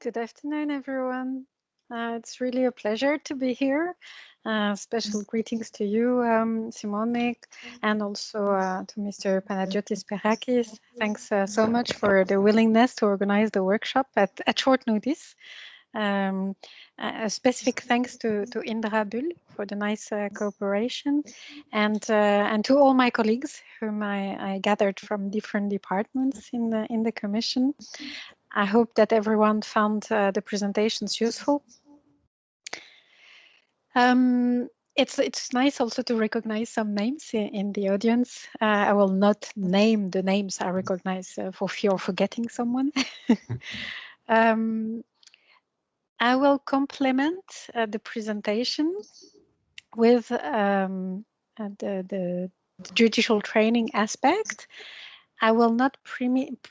Good afternoon, everyone. It's really a pleasure to be here. Special greetings to you, Simone, and also to Mr. Panagiotis Perakis. Thanks so much for the willingness to organize the workshop at short notice. A specific thanks to Indra Bull for the nice cooperation, and to all my colleagues whom I gathered from different departments in the Commission. I hope that everyone found the presentations useful. It's nice also to recognize some names in the audience. I will not name the names I recognize for fear of forgetting someone. I will complement the presentation with the judicial training aspect. I will not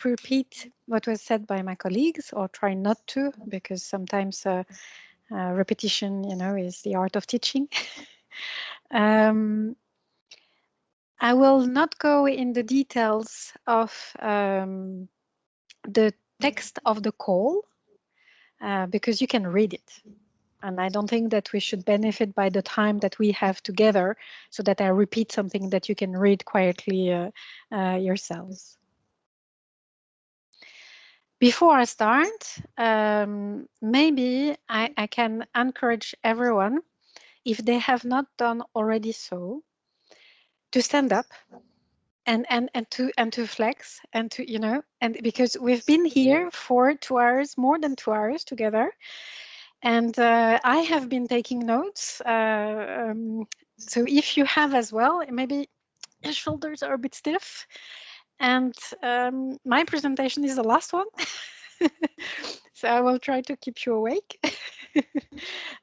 repeat what was said by my colleagues, or try not to, because sometimes repetition, is the art of teaching. I will not go in the details of the text of the call, because you can read it. And I don't think that we should benefit by the time that we have together, so that I repeat something that you can read quietly yourselves. Before I start, maybe I can encourage everyone, if they have not done already so, to stand up and to flex, and to and because we've been here for 2 hours, more than 2 hours together, and I have been taking notes. So if you have as well, maybe your shoulders are a bit stiff, and my presentation is the last one. So I will try to keep you awake.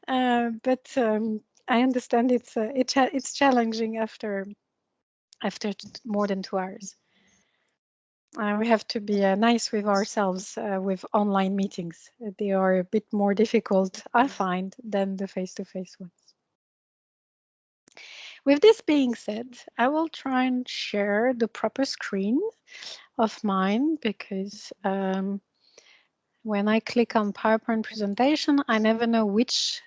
But I understand it's challenging after more than 2 hours. We have to be nice with ourselves with online meetings. They are a bit more difficult, I find, than the face-to-face ones. With this being said, I will try and share the proper screen of mine, because when I click on PowerPoint presentation, I never know which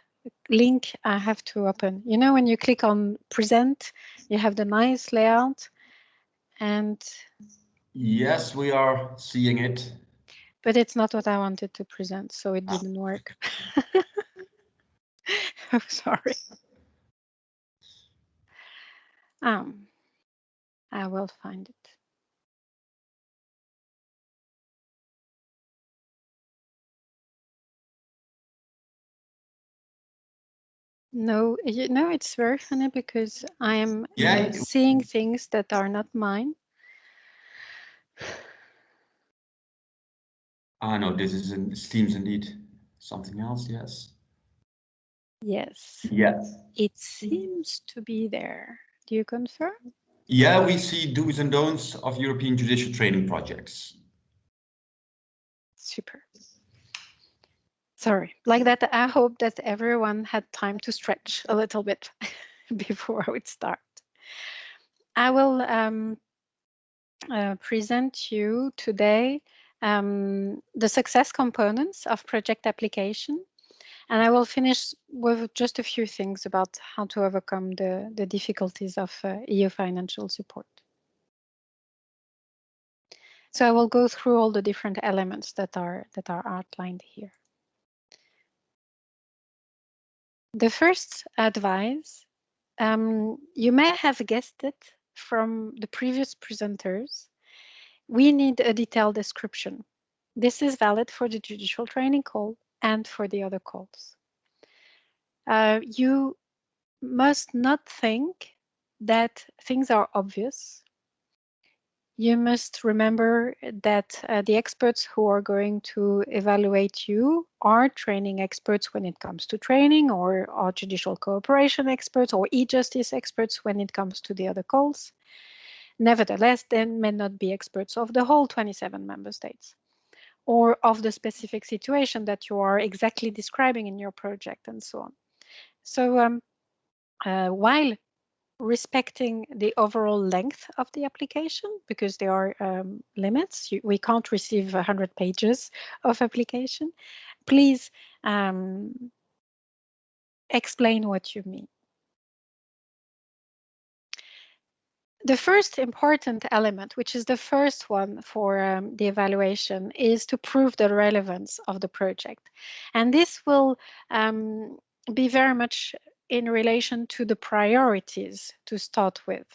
link I have to open. When you click on present, you have the nice layout, and yes, we are seeing it. But it's not what I wanted to present, so it didn't work. I'm sorry. I will find it. No, it's very funny, because I am seeing things that are not mine. No, this seems indeed something else, yes. Yes. Yes. It seems to be there. Do you confirm? Yeah, we see do's and don'ts of European judicial training projects. Super. Sorry. Like that, I hope that everyone had time to stretch a little bit before I would start. I will present you today the success components of project application. And I will finish with just a few things about how to overcome the difficulties of EU financial support. So I will go through all the different elements that are outlined here. The first advice, you may have guessed it from the previous presenters, we need a detailed description. This is valid for the judicial training call and for the other calls. You must not think that things are obvious. You must remember that the experts who are going to evaluate you are training experts when it comes to training, or are judicial cooperation experts, or e-justice experts when it comes to the other calls. Nevertheless, they may not be experts of the whole 27 member states, or of the specific situation that you are exactly describing in your project, and so on. So while respecting the overall length of the application, because there are limits, we can't receive 100 pages of application, Please explain what you mean. The first important element, which is the first one for the evaluation, is to prove the relevance of the project. And this will be very much in relation to the priorities to start with.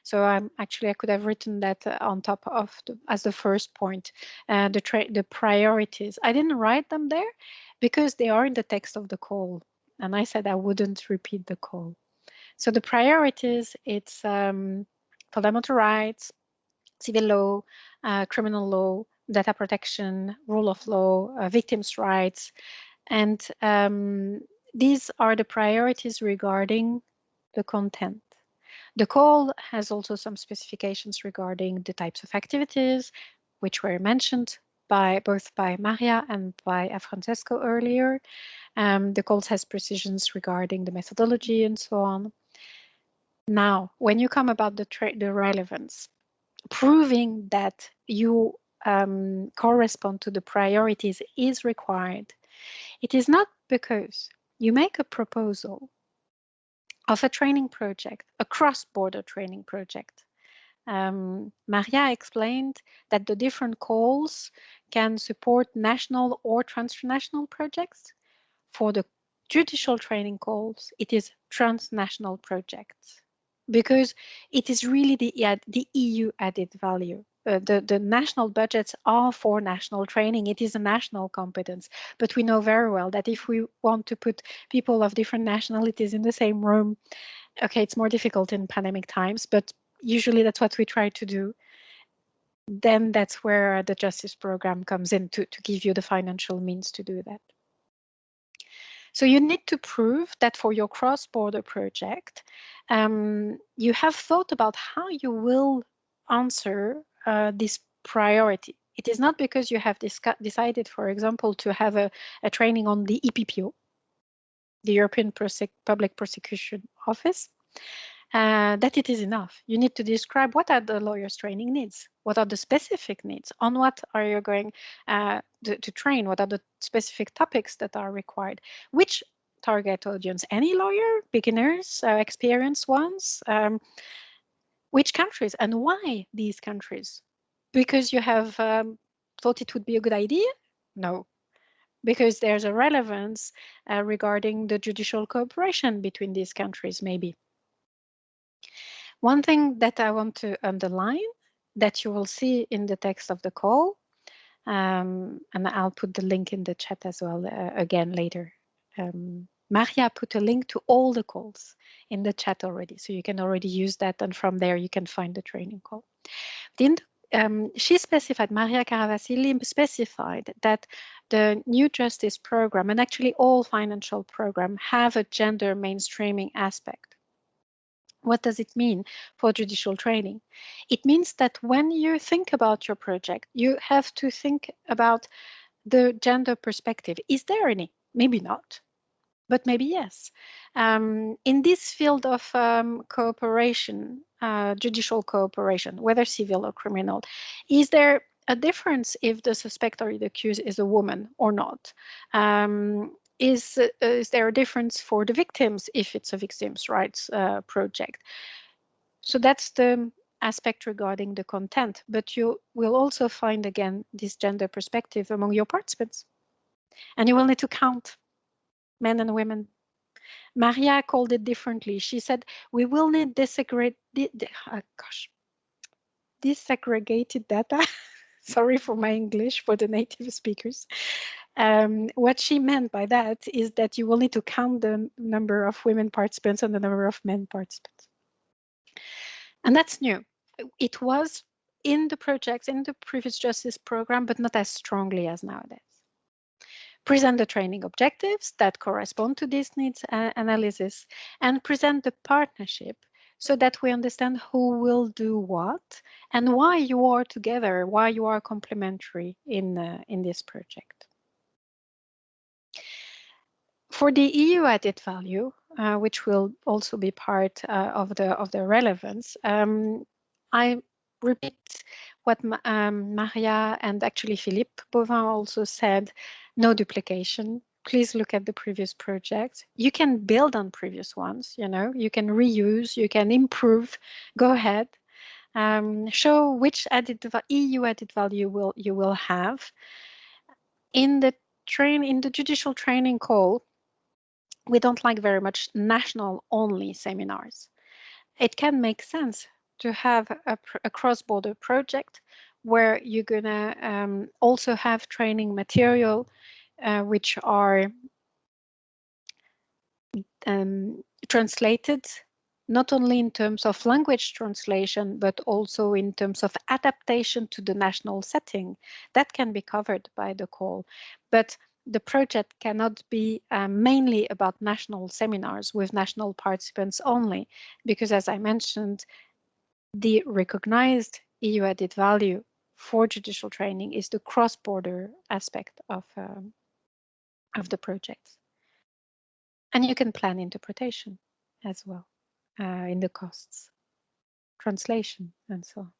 So actually, I could have written that on top of as the first point, the priorities. I didn't write them there because they are in the text of the call. And I said I wouldn't repeat the call. So the priorities, it's fundamental rights, civil law, criminal law, data protection, rule of law, victims' rights. And these are the priorities regarding the content. The call has also some specifications regarding the types of activities, which were mentioned both by Maria and by Francesco earlier. The call has precisions regarding the methodology and so on. Now, when you come about the relevance, proving that you correspond to the priorities is required. It is not because you make a proposal of a training project, a cross-border training project. Maria explained that the different calls can support national or transnational projects. For the judicial training calls, it is transnational projects because it is really the EU added value. The national budgets are for national training. It is a national competence, but we know very well that if we want to put people of different nationalities in the same room, okay, it's more difficult in pandemic times, but usually that's what we try to do. Then that's where the justice program comes in to give you the financial means to do that. So you need to prove that for your cross-border project, you have thought about how you will answer this priority. It is not because you have decided, for example, to have a training on the EPPO, the European Public Prosecution Office, that it is enough. You need to describe what are the lawyer's training needs, what are the specific needs, on what are you going to train, what are the specific topics that are required, which target audience, any lawyer, beginners, experienced ones, which countries and why these countries? Because you have thought it would be a good idea? No, because there's a relevance regarding the judicial cooperation between these countries, maybe. One thing that I want to underline that you will see in the text of the call, and I'll put the link in the chat as well again later. Maria put a link to all the calls in the chat already, so you can already use that, and from there you can find the training call. She specified, Maria Caravasili specified that the new justice program, and actually all financial programs, have a gender mainstreaming aspect. What does it mean for judicial training? It means that when you think about your project, you have to think about the gender perspective. Is there any? Maybe not, but maybe yes. In this field of cooperation, judicial cooperation, whether civil or criminal, is there a difference if the suspect or the accused is a woman or not? Is there a difference for the victims if it's a victims' rights project? So that's the aspect regarding the content, but you will also find again this gender perspective among your participants. And you will need to count men and women. Maria called it differently. She said, we will need disaggregated data. Sorry for my English for the native speakers. What she meant by that is that you will need to count the number of women participants and the number of men participants. And that's new. It was in the projects, in the previous justice program, but not as strongly as nowadays. Present the training objectives that correspond to this needs analysis, and present the partnership so that we understand who will do what and why you are together, why you are complementary in this project. For the EU added value, which will also be part of the relevance, I repeat what Maria and actually Philippe Bovin also said, no duplication. Please look at the previous projects. You can build on previous ones, you can reuse, you can improve. Go ahead. Show which EU added value you will have. In the judicial training call, we don't like very much national only seminars. It can make sense to have a cross-border project where you're gonna also have training material which are translated not only in terms of language translation, but also in terms of adaptation to the national setting. That can be covered by the call. But the project cannot be mainly about national seminars with national participants only, because as I mentioned, the recognized EU added value for judicial training is the cross-border aspect of the projects. And you can plan interpretation as well in the costs, translation, and so on.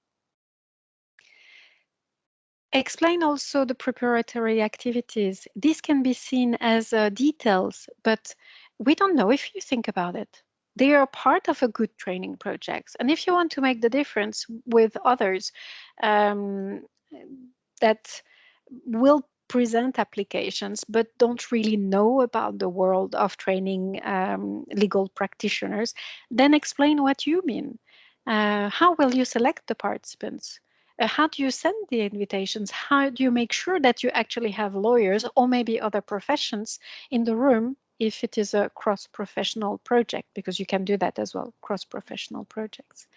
Explain also the preparatory activities. These can be seen as details, but we don't know if you think about it. They are part of a good training project. And if you want to make the difference with others that will present applications but don't really know about the world of training legal practitioners, then explain what you mean. How will you select the participants? How do you send the invitations? How do you make sure that you actually have lawyers or maybe other professions in the room if it is a cross-professional project, because you can do that as well, cross-professional projects.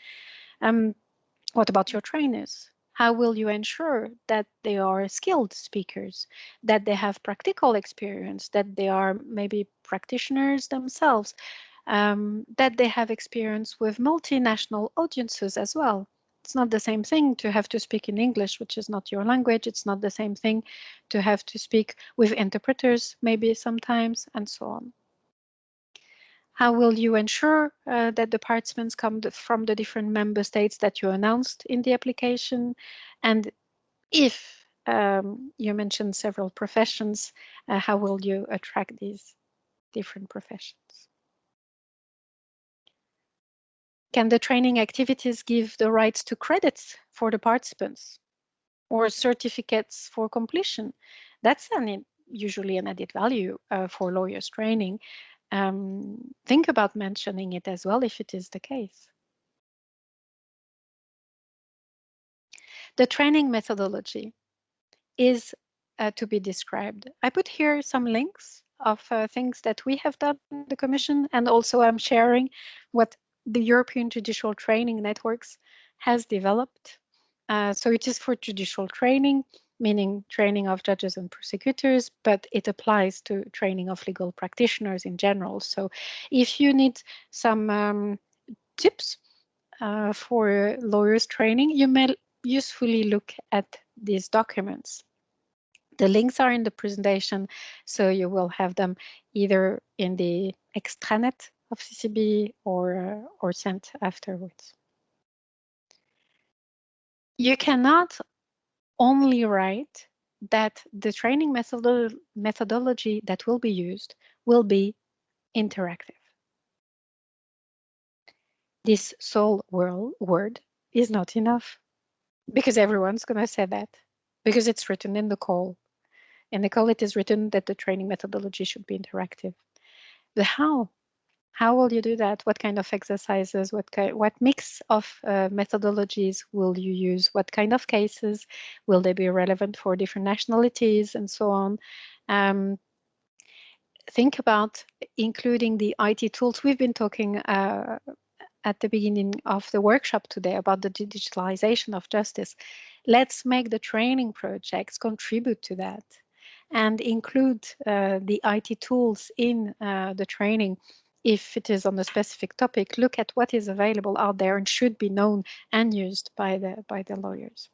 What about your trainers? How will you ensure that they are skilled speakers, that they have practical experience, that they are maybe practitioners themselves, that they have experience with multinational audiences as well? It's not the same thing to have to speak in English, which is not your language. It's not the same thing to have to speak with interpreters, maybe sometimes, and so on. How will you ensure that the participants come from the different member states that you announced in the application? And if you mentioned several professions, how will you attract these different professions? Can the training activities give the rights to credits for the participants or certificates for completion? That's usually an added value for lawyers training. Think about mentioning it as well if it is the case. The training methodology is to be described. I put here some links of things that we have done in the Commission, and also I'm sharing what the European Judicial Training Networks has developed. So it is for judicial training, meaning training of judges and prosecutors, but it applies to training of legal practitioners in general. So if you need some tips for lawyers training, you may usefully look at these documents. The links are in the presentation, so you will have them either in the extranet of CCBE or sent afterwards. You cannot only write that the training methodology that will be used will be interactive. This sole word is not enough, because everyone's going to say that, because it's written in the call. In the call, it is written that the training methodology should be interactive. But how? How will you do that? What kind of exercises? What mix of methodologies will you use? What kind of cases? Will they be relevant for different nationalities and so on? Think about including the IT tools. We've been talking at the beginning of the workshop today about the digitalization of justice. Let's make the training projects contribute to that and include the IT tools in the training. If it is on a specific topic, look at what is available out there and should be known and used by the lawyers.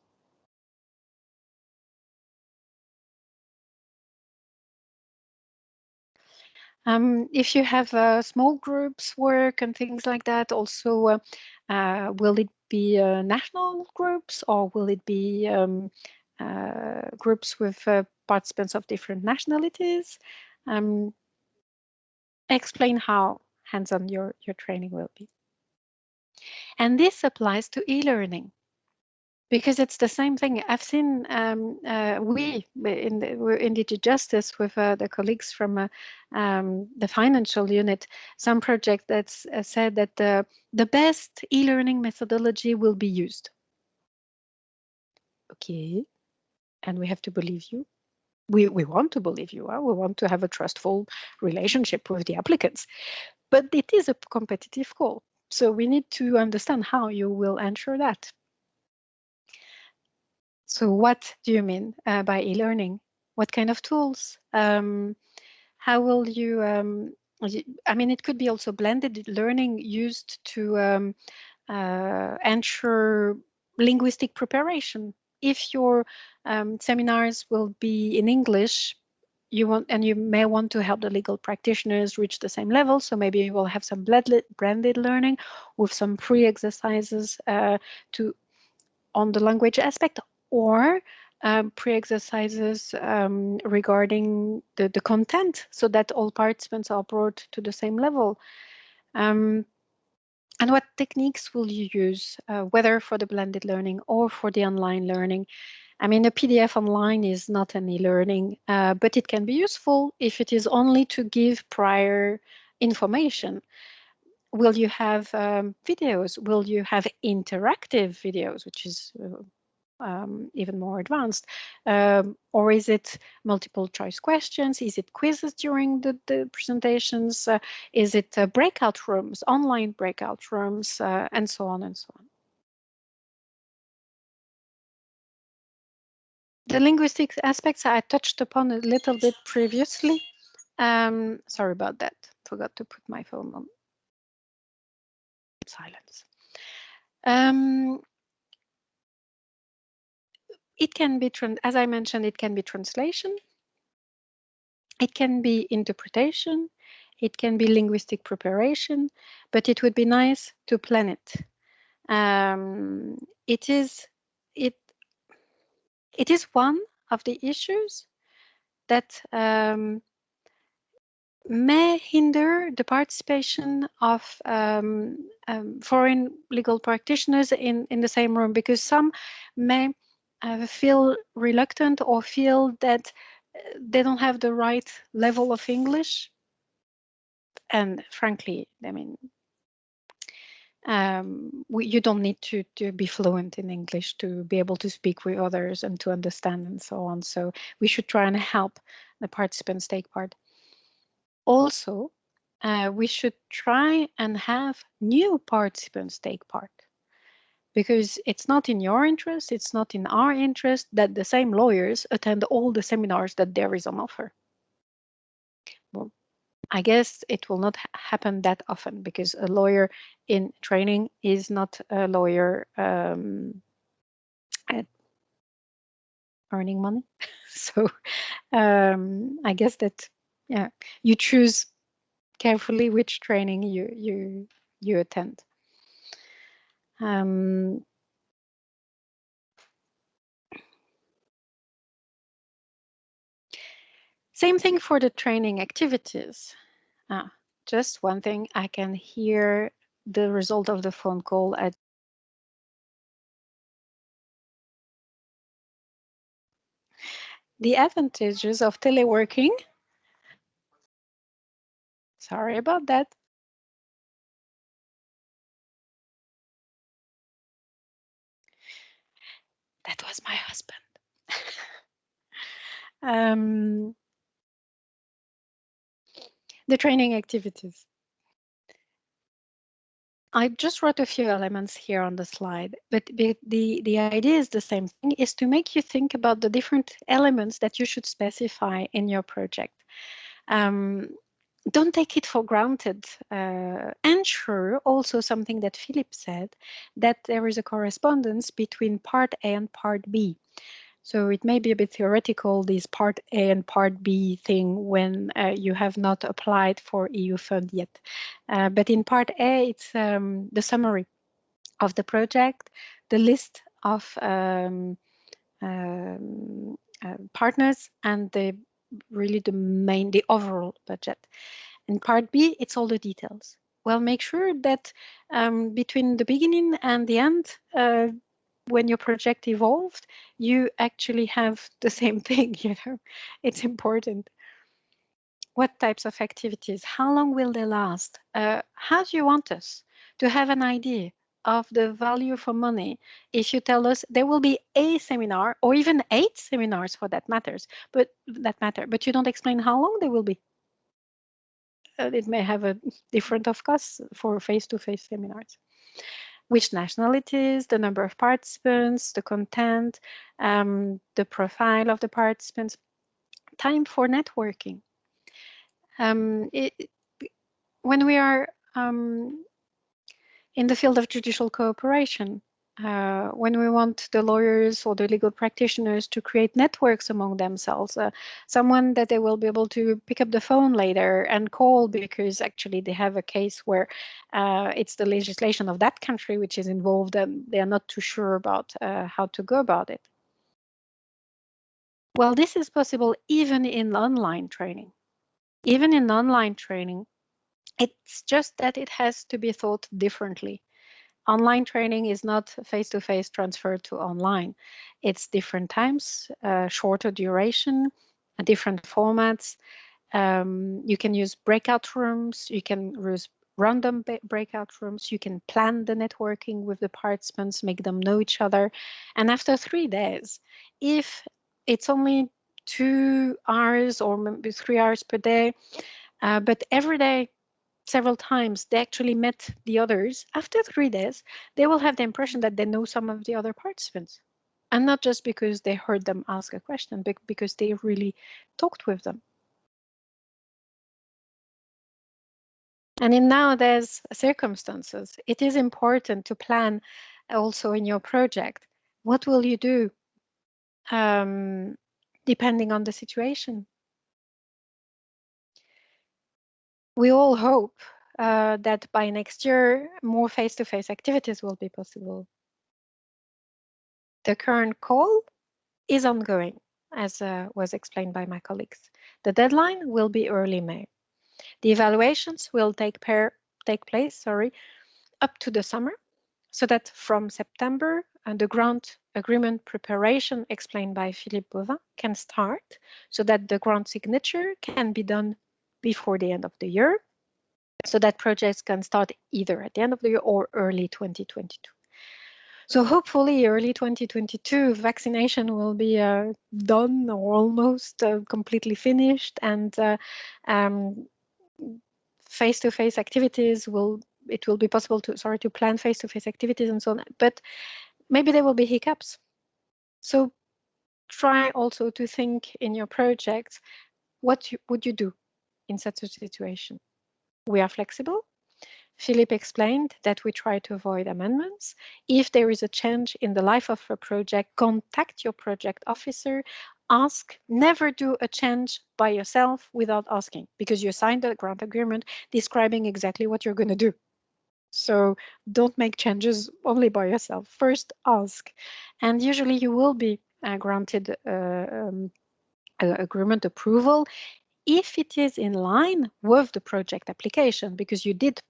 If you have small groups work and things like that, also, will it be national groups, or will it be groups with participants of different nationalities? Explain how hands-on your training will be. And this applies to e-learning, because it's the same thing. I've seen we in Digi Justice with the colleagues from the financial unit, some project that's said that the best e-learning methodology will be used. Okay, and we have to believe you. We want to believe you. We want to have a trustful relationship with the applicants, but it is a competitive call. So we need to understand how you will ensure that. So what do you mean by e-learning? What kind of tools? How will you, I mean, it could be also blended learning used to ensure linguistic preparation. If your seminars will be in English, you may want to help the legal practitioners reach the same level. So maybe you will have some blended learning with some pre-exercises on the language aspect, or pre-exercises regarding the content, so that all participants are brought to the same level. And what techniques will you use, whether for the blended learning or for the online learning? I mean, a PDF online is not an e-learning, but it can be useful if it is only to give prior information. Will you have videos? Will you have interactive videos, which is even more advanced? Or is it multiple choice questions? Is it quizzes during the presentations? Is it breakout rooms, online breakout rooms, and so on and so on? The linguistic aspects I touched upon a little bit previously. Sorry about that. Forgot to put my phone on silence. It can be, as I mentioned, it can be translation. It can be interpretation. It can be linguistic preparation, but it would be nice to plan it. It is one of the issues that may hinder the participation of foreign legal practitioners in the same room, because some may feel reluctant or feel that they don't have the right level of English. And frankly, I mean, you don't need to be fluent in English to be able to speak with others and to understand and so on. So we should try and help the participants take part. Also, we should try and have new participants take part, because it's not in your interest, it's not in our interest that the same lawyers attend all the seminars that there is on offer. Well, I guess it will not happen that often, because a lawyer in training is not a lawyer earning money. So I guess that, yeah, you choose carefully which training you attend. Same thing for the training activities. Just one thing, I can hear the result of the phone call at the advantages of teleworking. Sorry about that. That was my husband. The training activities. I just wrote a few elements here on the slide, but the idea is the same thing, is to make you think about the different elements that you should specify in your project. Don't take it for granted. Ensure also something that Philip said, that there is a correspondence between part A and part B. So it may be a bit theoretical, this part A and part B thing, when you have not applied for EU fund yet. But in part A, it's the summary of the project, the list of partners, and the overall budget. In part B, it's all the details. Well, make sure that between the beginning and the end, when your project evolved, you actually have the same thing, it's important. What types of activities? How long will they last? How do you want us to have an idea of the value for money if you tell us there will be a seminar or even 8 seminars for that matter, but you don't explain how long they will be? It may have a different of costs for face-to-face seminars. Which nationalities, the number of participants, the content, the profile of the participants, time for networking. When we are in the field of judicial cooperation, when we want the lawyers or the legal practitioners to create networks among themselves, someone that they will be able to pick up the phone later and call because actually they have a case where it's the legislation of that country which is involved and they are not too sure about how to go about it. Well, this is possible even in online training. Even in online training, it's just that it has to be thought differently. Online training is not face-to-face transferred to online. It's different times, shorter duration, different formats. You can use breakout rooms. You can use random breakout rooms. You can plan the networking with the participants, make them know each other. And after 3 days, if it's only 2 hours or maybe 3 hours per day, but every day, several times, they actually met the others. After 3 days, they will have the impression that they know some of the other participants. And not just because they heard them ask a question, but because they really talked with them. And in nowadays circumstances, it is important to plan also in your project. What will you do depending on the situation? We all hope that by next year, more face-to-face activities will be possible. The current call is ongoing, as was explained by my colleagues. The deadline will be early May. The evaluations will take place up to the summer, so that from September, the grant agreement preparation explained by Philippe Bovin can start, so that the grant signature can be done before the end of the year, so that projects can start either at the end of the year or early 2022. So hopefully early 2022, vaccination will be done or almost completely finished, and face-to-face activities it will be possible to plan face-to-face activities and so on. But maybe there will be hiccups. So try also to think in your project, what would you do in such a situation? We are flexible. Philippe explained that we try to avoid amendments. If there is a change in the life of a project, contact your project officer. Ask, never do a change by yourself without asking, because you signed a grant agreement describing exactly what you're going to do. So don't make changes only by yourself. First, ask. And usually you will be granted agreement approval if it is in line with the project application, because you did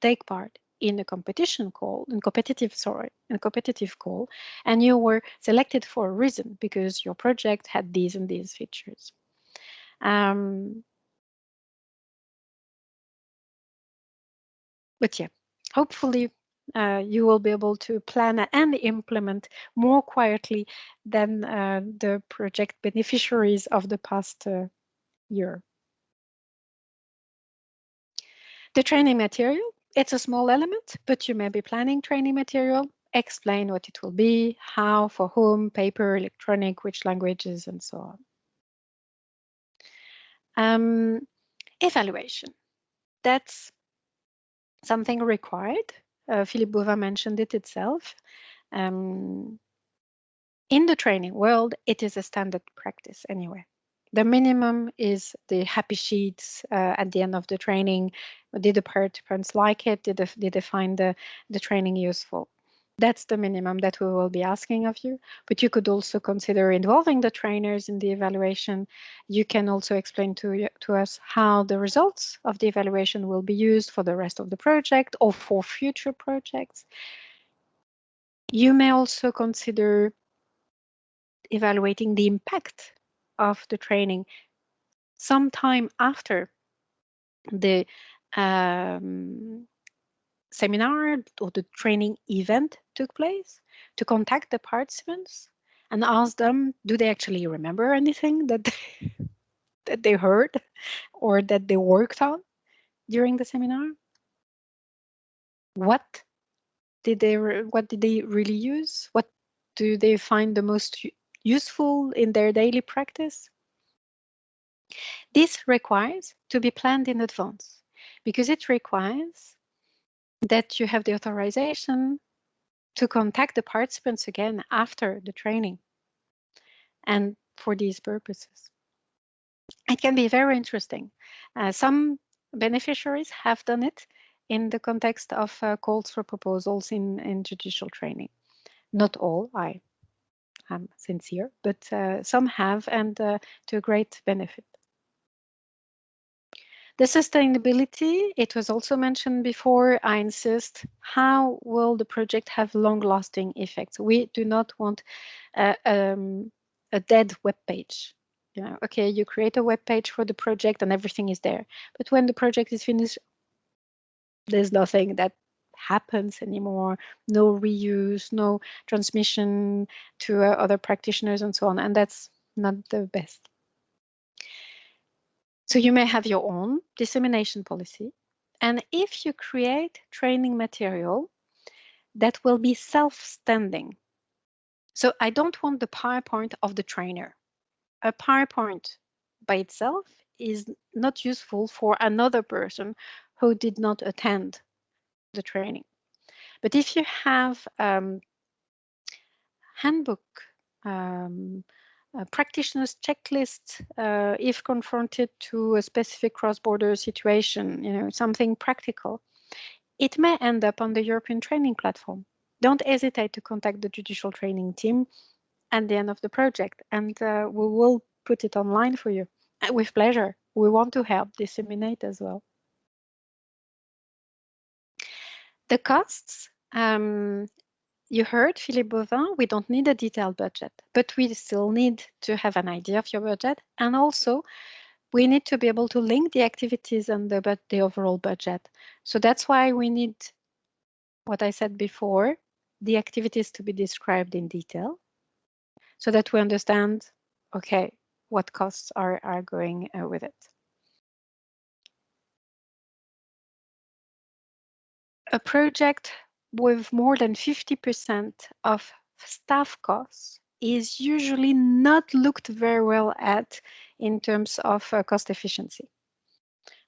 take part in a competitive call, and you were selected for a reason, because your project had these and these features. But yeah, hopefully you will be able to plan and implement more quietly than the project beneficiaries of the past year. The training material, it's a small element, but you may be planning training material. Explain what it will be, how, for whom, paper, electronic, which languages, and so on. Evaluation, that's something required. Philippe Bovin mentioned it itself. In the training world, it is a standard practice anyway. The minimum is the happy sheets at the end of the training. Did the participants like it? Did they find the training useful? That's the minimum that we will be asking of you. But you could also consider involving the trainers in the evaluation. You can also explain to us how the results of the evaluation will be used for the rest of the project or for future projects. You may also consider evaluating the impact of the training sometime after the seminar or the training event took place, to contact the participants and ask them, do they actually remember anything that that they heard or that they worked on during the seminar? What what did they really use? What do they find the most useful in their daily practice? This requires to be planned in advance because it requires that you have the authorization to contact the participants again after the training and for these purposes. It can be very interesting. Some beneficiaries have done it in the context of calls for proposals in judicial training. Not all, I am sincere, but some have, and to a great benefit. The sustainability, it was also mentioned before, I insist, how will the project have long-lasting effects? We do not want a dead web page. You know, okay, you create a web page for the project and everything is there. But when the project is finished, there's nothing that happens anymore, no reuse, no transmission to other practitioners and so on. And that's not the best. So you may have your own dissemination policy. And if you create training material that will be self-standing, so I don't want the PowerPoint of the trainer. A PowerPoint by itself is not useful for another person who did not attend the training. But if you have handbook, practitioner's checklist, if confronted to a specific cross-border situation, you know, something practical, it may end up on the European training platform. Don't hesitate to contact the judicial training team at the end of the project, and we will put it online for you. With pleasure. We want to help disseminate as well. The costs, you heard Philippe Bovin, we don't need a detailed budget, but we still need to have an idea of your budget. And also, we need to be able to link the activities and the overall budget. So that's why we need, what I said before, the activities to be described in detail so that we understand, okay, what costs are going with it. A project with more than 50% of staff costs is usually not looked very well at in terms of cost efficiency,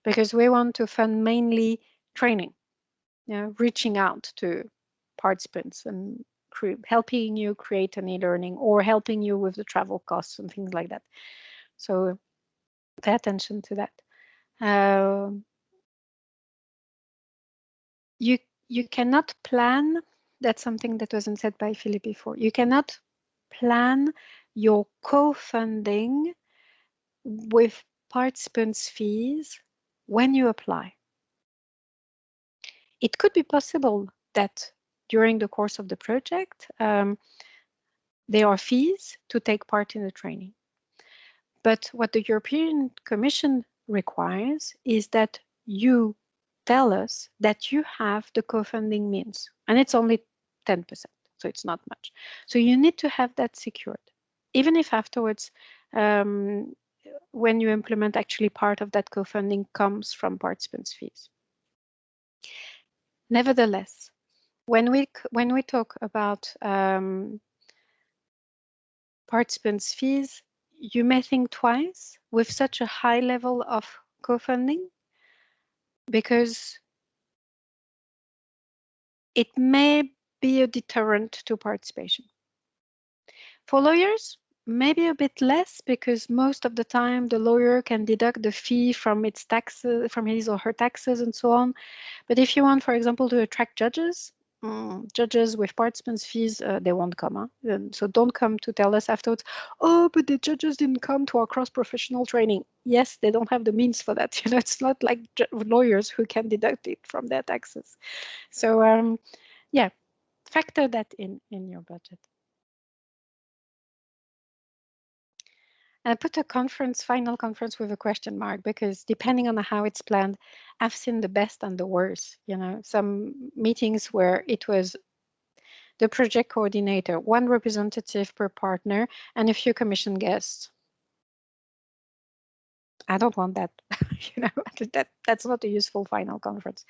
because we want to fund mainly training, you know, reaching out to participants and helping you create an e-learning or helping you with the travel costs and things like that. So pay attention to that. You cannot plan, that's something that wasn't said by Philip before. You cannot plan your co-funding with participants' fees when you apply. It could be possible that during the course of the project, there are fees to take part in the training. But what the European Commission requires is that you tell us that you have the co-funding means, and it's only 10%, so it's not much. So you need to have that secured, even if afterwards, when you implement, actually part of that co-funding comes from participants' fees. Nevertheless, when we talk about participants' fees, you may think twice with such a high level of co-funding, because it may be a deterrent to participation. For lawyers, maybe a bit less, because most of the time the lawyer can deduct the fee from its taxes, from his or her taxes and so on. But if you want, for example, to attract judges, judges with participants fees, they won't come. So don't come to tell us afterwards, oh, but the judges didn't come to our cross-professional training. Yes, they don't have the means for that. It's not like lawyers who can deduct it from their taxes. So yeah, factor that in your budget. I put a final conference with a question mark, because depending on how it's planned, I've seen the best and the worst. Some meetings where it was the project coordinator, one representative per partner, and a few commission guests. I don't want that. That's not a useful final conference.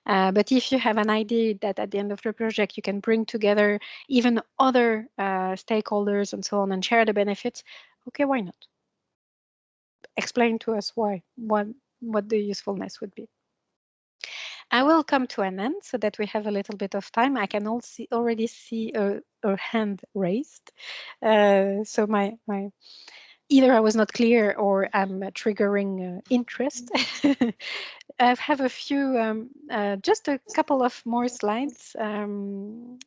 But if you have an idea that at the end of the project you can bring together even other stakeholders and so on and share the benefits, okay, why not? Explain to us why, what the usefulness would be. I will come to an end so that we have a little bit of time. I can already see a hand raised. So my either I was not clear or I'm triggering interest. I have a few, just a couple of more slides to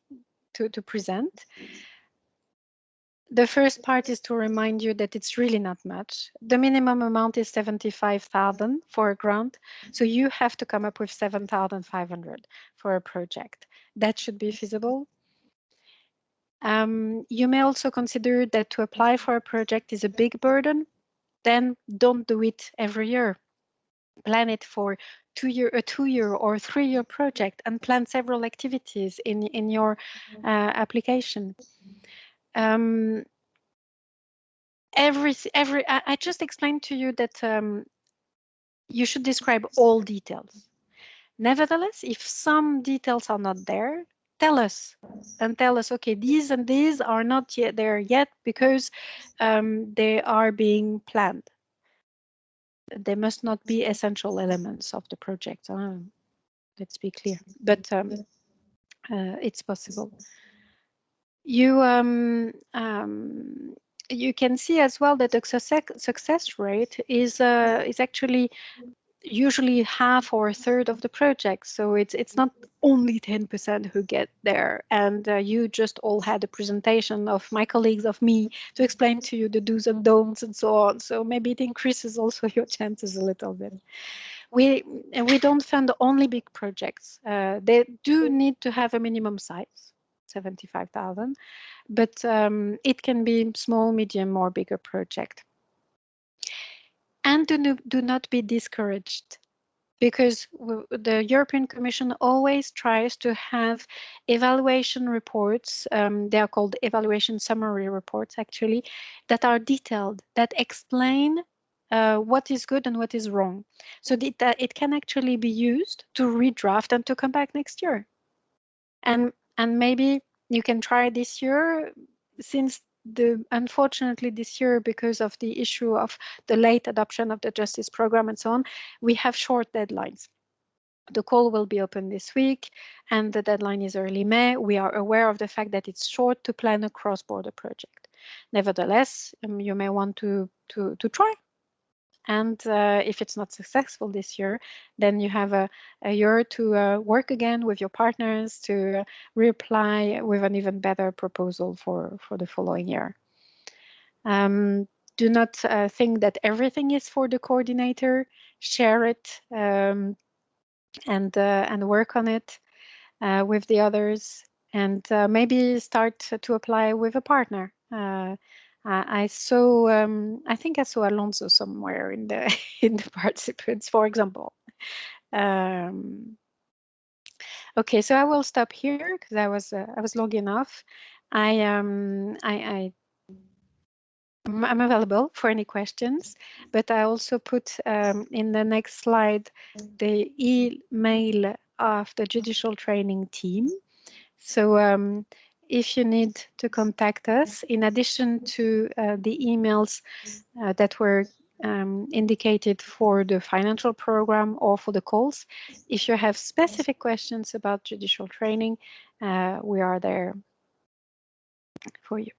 present. The first part is to remind you that it's really not much. The minimum amount is 75,000 for a grant, so you have to come up with 7,500 for a project. That should be feasible. You may also consider that to apply for a project is a big burden. Then don't do it every year. Plan it for a 2-year or 3-year project, and plan several activities in your application. I just explained to you that you should describe all details. Nevertheless, if some details are not there, tell us, okay, these and these are not yet there yet because they are being planned. They must not be essential elements of the project. Let's be clear, but it's possible. You can see as well that the success rate is actually usually half or a third of the project. So it's not only 10% who get there. And you just all had a presentation of my colleagues, of me, to explain to you the do's and don'ts and so on. So maybe it increases also your chances a little bit. We don't fund only big projects. They do need to have a minimum size, 75,000, but it can be small, medium, or bigger project. And do not be discouraged, because the European Commission always tries to have evaluation reports, they are called evaluation summary reports actually, that are detailed, that explain what is good and what is wrong, so that it can actually be used to redraft and to come back next year. And maybe you can try this year, since unfortunately this year, because of the issue of the late adoption of the justice program and so on, we have short deadlines. The call will be open this week and the deadline is early May. We are aware of the fact that it's short to plan a cross-border project. Nevertheless, you may want to try. And if it's not successful this year, then you have a year to work again with your partners to reapply with an even better proposal for the following year. Do not think that everything is for the coordinator. Share it and work on it with the others, and maybe start to apply with a partner. I saw, I think I saw Alonso somewhere in the in the participants, for example. Okay, so I will stop here because I was long enough. I'm available for any questions, but I also put in the next slide the email of the judicial training team. So if you need to contact us, in addition to the emails that were indicated for the financial program or for the calls, if you have specific questions about judicial training, we are there for you.